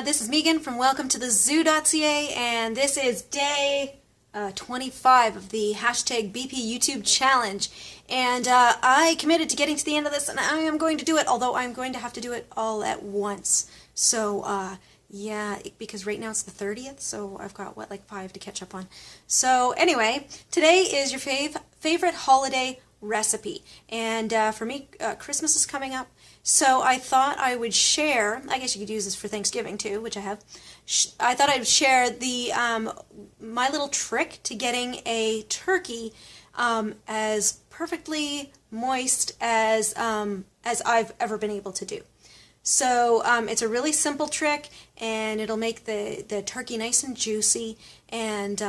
This is Megan from Welcome to the Zoo.ca, and this is day 25 of the hashtag BP YouTube challenge. And I committed to getting to the end of this, and I am going to do it, although I'm going to have to do it all at once. So, yeah, because right now it's the 30th, so I've got, what, like 5 to catch up on. So, anyway, today is your favorite holiday recipe. And for me, Christmas is coming up. So I thought I would share, I guess you could use this for Thanksgiving too, which I have. I thought I'd share the my little trick to getting a turkey as perfectly moist as I've ever been able to do. So it's a really simple trick, and it'll make the turkey nice and juicy and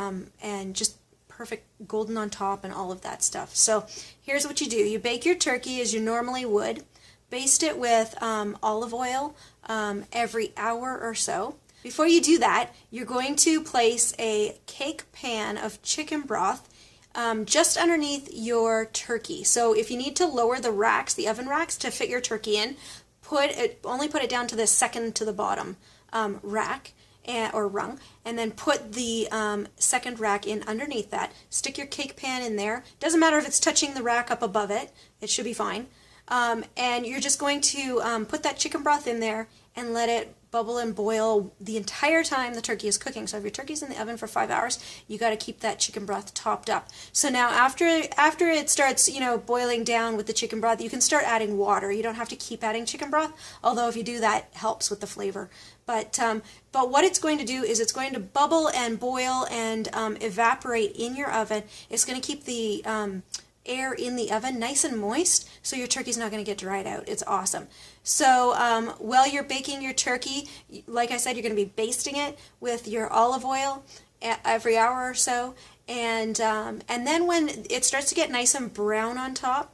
just perfect golden on top and all of that stuff. So here's what you do. You bake your turkey as you normally would. Baste it with olive oil every hour or so. Before you do that, you're going to place a cake pan of chicken broth just underneath your turkey. So if you need to lower the racks, the oven racks, to fit your turkey in, only put it down to the second to the bottom rack or rung, and then put the second rack in underneath that. Stick your cake pan in there. Doesn't matter if it's touching the rack up above it. It should be fine. And you're just going to put that chicken broth in there and let it bubble and boil the entire time the turkey is cooking. So if your turkey's in the oven for 5 hours, you got to keep that chicken broth topped up. So now after it starts, boiling down with the chicken broth, you can start adding water. You don't have to keep adding chicken broth, although if you do that, helps with the flavor. But what it's going to do is it's going to bubble and boil and evaporate in your oven. It's going to keep the air in the oven nice and moist, so your turkey's not going to get dried out. It's awesome. So while you're baking your turkey, like I said, you're going to be basting it with your olive oil every hour or so, and then when it starts to get nice and brown on top,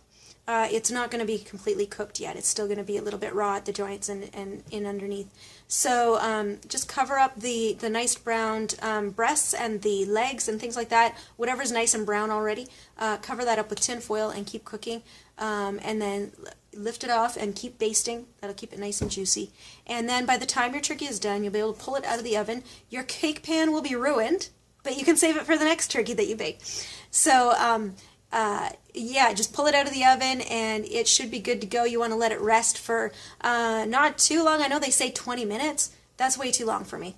it's not going to be completely cooked yet. It's still going to be a little bit raw at the joints and in underneath. So just cover up the nice browned breasts and the legs and things like that. Whatever's nice and brown already, cover that up with tin foil and keep cooking. And then lift it off and keep basting. That'll keep it nice and juicy. And then by the time your turkey is done, you'll be able to pull it out of the oven. Your cake pan will be ruined, but you can save it for the next turkey that you bake. So yeah, just pull it out of the oven and it should be good to go. You want to let it rest for not too long. I know they say 20 minutes. That's way too long for me.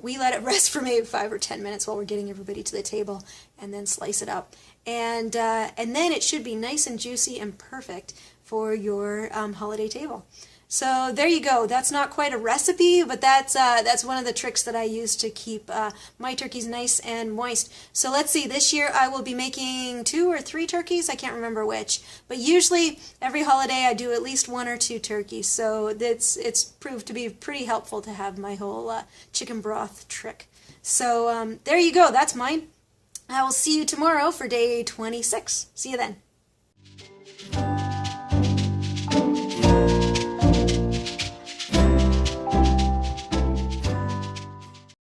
We let it rest for maybe 5 or 10 minutes while we're getting everybody to the table, and then slice it up. And then it should be nice and juicy and perfect for your holiday table. So there you go. That's not quite a recipe, but that's one of the tricks that I use to keep my turkeys nice and moist. So let's see. This year I will be making 2 or 3 turkeys. I can't remember which. But usually every holiday I do at least 1 or 2 turkeys. So it's proved to be pretty helpful to have my whole chicken broth trick. So there you go. That's mine. I will see you tomorrow for day 26. See you then.